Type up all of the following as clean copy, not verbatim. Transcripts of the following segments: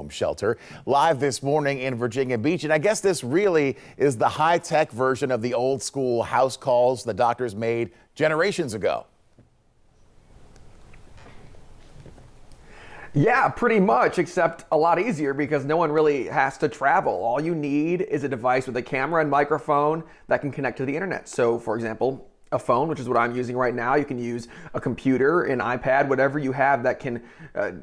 home shelter. Live this morning in Virginia Beach. And I guess this really is the high-tech version of the old school house calls the doctors made generations ago. Yeah, pretty much, except a lot easier because no one really has to travel. All you need is a device with a camera and microphone that can connect to the internet. So, for example, a phone, which is what I'm using right now. You can use a computer, an iPad, whatever you have that can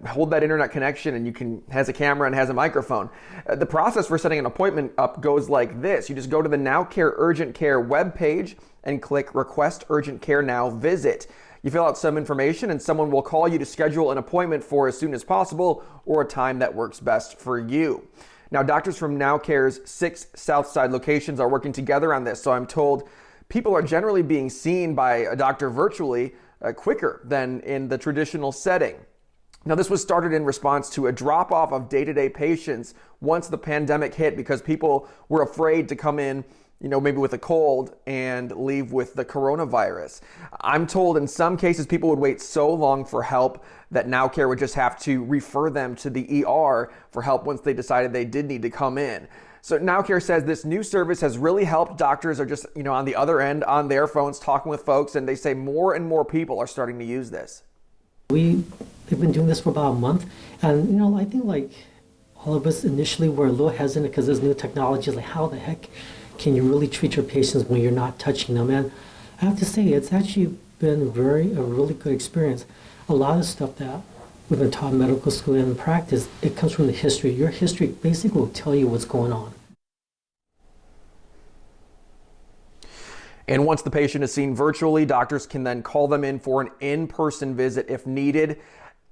hold that internet connection and has a camera and has a microphone. The process for setting an appointment up goes like this. You just go to the NowCare Urgent Care webpage and click Request Urgent Care Now Visit. You fill out some information and someone will call you to schedule an appointment for as soon as possible or a time that works best for you. Now, doctors from NowCare's 6 Southside locations are working together on this, so I'm told people are generally being seen by a doctor virtually quicker than in the traditional setting. Now, this was started in response to a drop-off of day-to-day patients once the pandemic hit because people were afraid to come in, maybe with a cold and leave with the coronavirus. I'm told in some cases people would wait so long for help that NowCare would just have to refer them to the ER for help once they decided they did need to come in. So NowCare says this new service has really helped. Doctors are just, on the other end on their phones talking with folks, and they say more and more people are starting to use this. We've been doing this for about a month, and I think all of us initially were a little hesitant because there's new technology. Like, how the heck can you really treat your patients when you're not touching them? And I have to say, it's actually been a really good experience. A lot of stuff that we've been taught in medical school and in practice, it comes from the history. Your history basically will tell you what's going on. And once the patient is seen virtually, doctors can then call them in for an in-person visit if needed.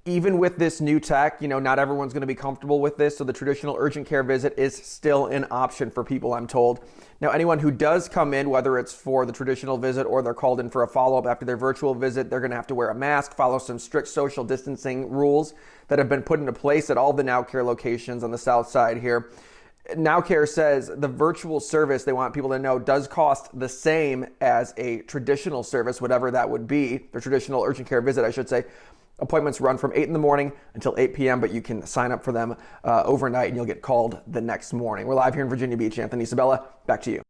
Even with this new tech, not everyone's going to be comfortable with this, so the traditional urgent care visit is still an option for people, I'm told. Now, anyone who does come in, whether it's for the traditional visit or they're called in for a follow-up after their virtual visit, they're going to have to wear a mask, follow some strict social distancing rules that have been put into place at all the NowCare locations on the south side here. NowCare says the virtual service, they want people to know, does cost the same as a traditional service, whatever that would be, the traditional urgent care visit, I should say. Appointments run from 8 in the morning until 8 p.m., but you can sign up for them overnight and you'll get called the next morning. We're live here in Virginia Beach. Anthony Sabella, back to you.